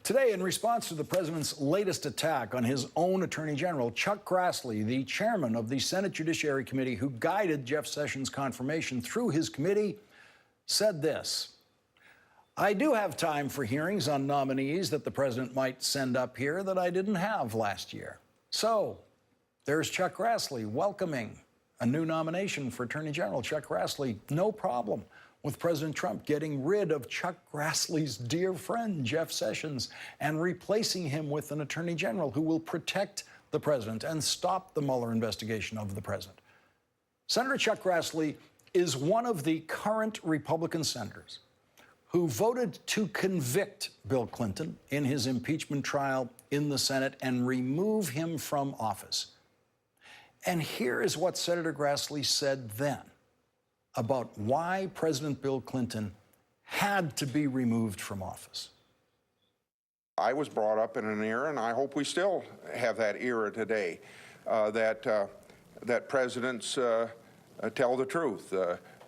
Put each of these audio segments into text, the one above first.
Today, in response to the president's latest attack on his own attorney general, Chuck Grassley, the chairman of the Senate Judiciary Committee who guided Jeff Sessions' confirmation through his committee, said this: I do have time for hearings on nominees that the president might send up here that I didn't have last year. So there's Chuck Grassley welcoming a new nomination for Attorney General. Chuck Grassley, no problem with President Trump getting rid of Chuck Grassley's dear friend, Jeff Sessions, and replacing him with an Attorney General who will protect the president and stop the Mueller investigation of the president. Senator Chuck Grassley is one of the current Republican senators who voted to convict Bill Clinton in his impeachment trial in the Senate and remove him from office. And here is what Senator Grassley said then about why President Bill Clinton had to be removed from office. I was brought up in an era, and I hope we still have that era today, that presidents tell the truth.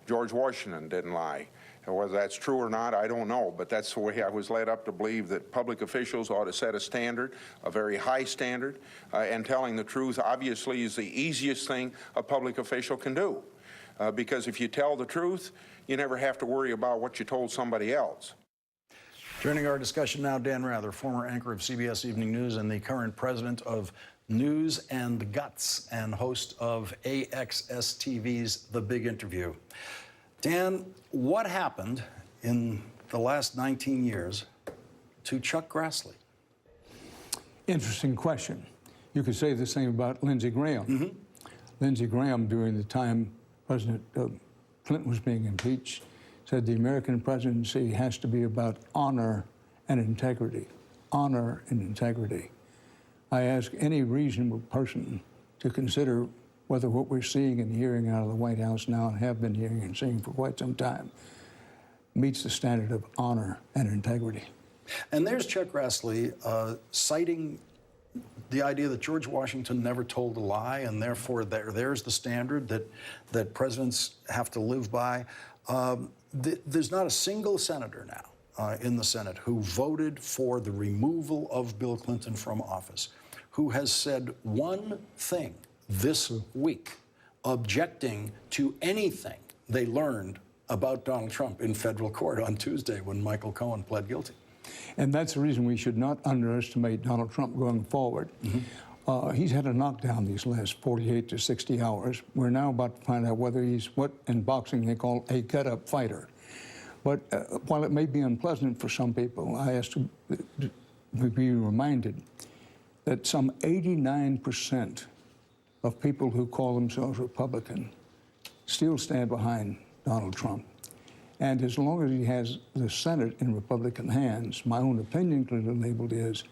George Washington didn't lie. Whether that's true or not, I don't know, but that's the way I was led up to believe, that public officials ought to set a standard, a very high standard, and telling the truth obviously is the easiest thing a public official can do. Because if you tell the truth, you never have to worry about what you told somebody else. Joining our discussion now, Dan Rather, former anchor of CBS Evening News and the current president of News and Guts and host of AXS TV's The Big Interview. Dan, what happened in the last 19 years to Chuck Grassley? Interesting question. You could say the same about Lindsey Graham. Mm-hmm. Lindsey Graham, during the time President Clinton was being impeached, said the American presidency has to be about honor and integrity. Honor and integrity. I ask any reasonable person to consider whether what we're seeing and hearing out of the White House now, and have been hearing and seeing for quite some time, meets the standard of honor and integrity. And there's Chuck Grassley citing the idea that George Washington never told a lie, and therefore there's the standard that presidents have to live by. There's not a single senator now in the Senate who voted for the removal of Bill Clinton from office who has said one thing this week objecting to anything they learned about Donald Trump in federal court on Tuesday when Michael Cohen pled guilty. And that's the reason we should not underestimate Donald Trump going forward. Mm-hmm. He's had a knockdown these last 48 to 60 hours. We're now about to find out whether he's what in boxing they call a get-up fighter. But while it may be unpleasant for some people, I ask to be reminded that some 89% of people who call themselves Republican still stand behind Donald Trump. And as long as he has the Senate in Republican hands, my own opinion clearly labeled is,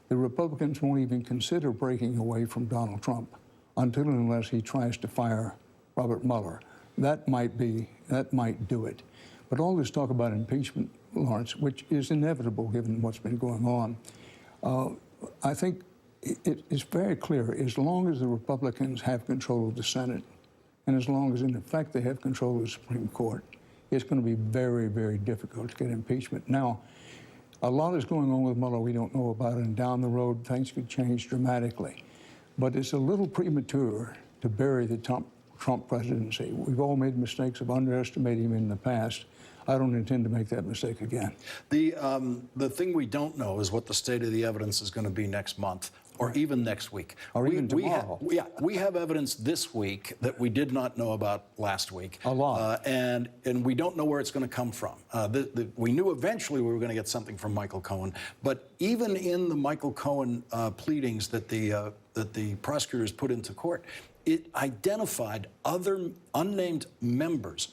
the Republicans won't even consider breaking away from Donald Trump until and unless he tries to fire Robert Mueller. That might do it. But all this talk about impeachment, Lawrence, which is inevitable given what's been going on, I think it is very clear, as long as the Republicans have control of the Senate, and as long as in effect they have control of the Supreme Court, it's going to be very, very difficult to get impeachment. Now, a lot is going on with Mueller we don't know about, and down the road things could change dramatically. But it's a little premature to bury the Trump presidency. We've all made mistakes of underestimating him in the past. I don't intend to make that mistake again. The thing we don't know is what the state of the evidence is going to be next month, or even next week. Or even tomorrow. We have evidence this week that we did not know about last week. A lot. And we don't know where it's going to come from. We knew eventually we were going to get something from Michael Cohen, but even in the Michael Cohen pleadings that the prosecutors put into court, it identified other unnamed members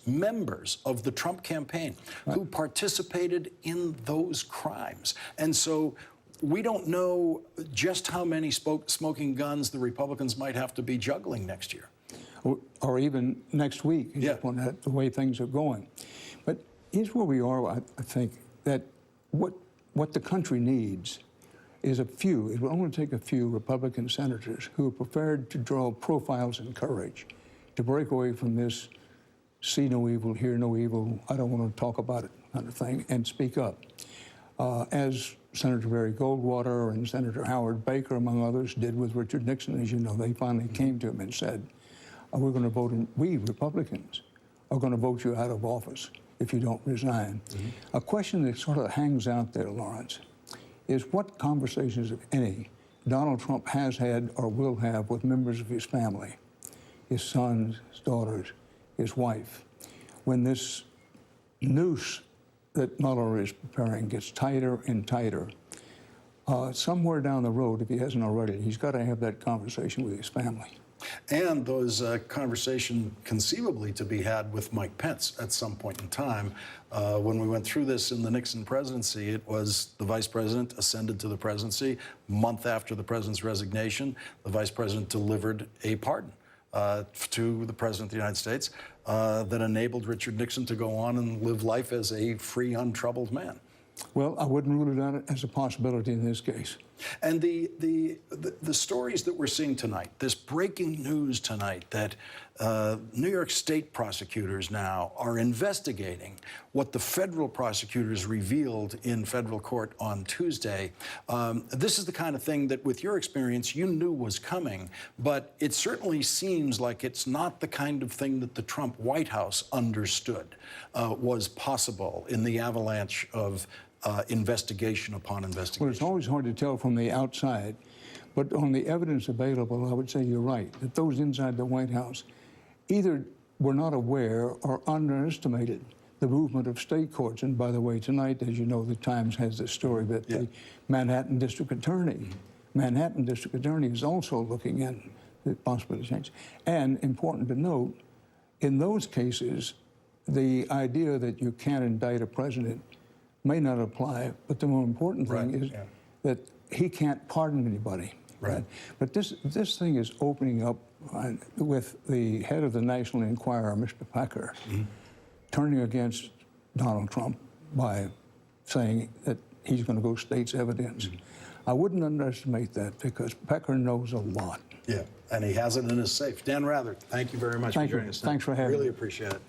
of the Trump campaign who participated in those crimes. And so we don't know just how many smoking guns the Republicans might have to be juggling next year. Or even next week, the way things are going. But here's where we are, I think, that what the country needs is it will only take a few Republican senators who are prepared to draw profiles and courage to break away from this see no evil, hear no evil, I don't want to talk about it kind of thing, and speak up. as Senator Barry Goldwater and Senator Howard Baker, among others, did with Richard Nixon. As you know, they finally came to him and said, we're going to vote, we Republicans are going to vote you out of office if you don't resign. A question that sort of hangs out there, Lawrence, is what conversations, if any, Donald Trump has had or will have with members of his family, his sons, his daughters, his wife, when this noose that Mueller is preparing gets tighter and tighter. Somewhere down the road, if he hasn't already, he's got to have that conversation with his family. And those conversation conceivably to be had with Mike Pence at some point in time. When we went through this in the Nixon presidency, it was the vice president ascended to the presidency. Month after the president's resignation, the vice president delivered a pardon to the president of the United States that enabled Richard Nixon to go on and live life as a free, untroubled man. Well, I wouldn't rule it out as a possibility in this case. And the stories that we're seeing tonight, this breaking news tonight that New York State prosecutors now are investigating what the federal prosecutors revealed in federal court on Tuesday. This is the kind of thing that, with your experience, you knew was coming, but it certainly seems like it's not the kind of thing that the Trump White House understood was possible in the avalanche of investigation upon investigation. Well, it's always hard to tell from the outside, but on the evidence available, I would say you're right, that those inside the White House either were not aware or underestimated the movement of state courts. And by the way, tonight, as you know, the Times has this story that the Manhattan District Attorney, is also looking in the possibility of change. And important to note, in those cases, the idea that you can't indict a president may not apply, but the more important thing is that he can't pardon anybody. Right. But this thing is opening up with the head of the National Enquirer, Mr. Pecker, turning against Donald Trump by saying that he's going to go state's evidence. I wouldn't underestimate that because Pecker knows a lot. Yeah, and he has it in his safe. Dan Rather, thank you very much for joining us. Thanks for having me. Really appreciate it.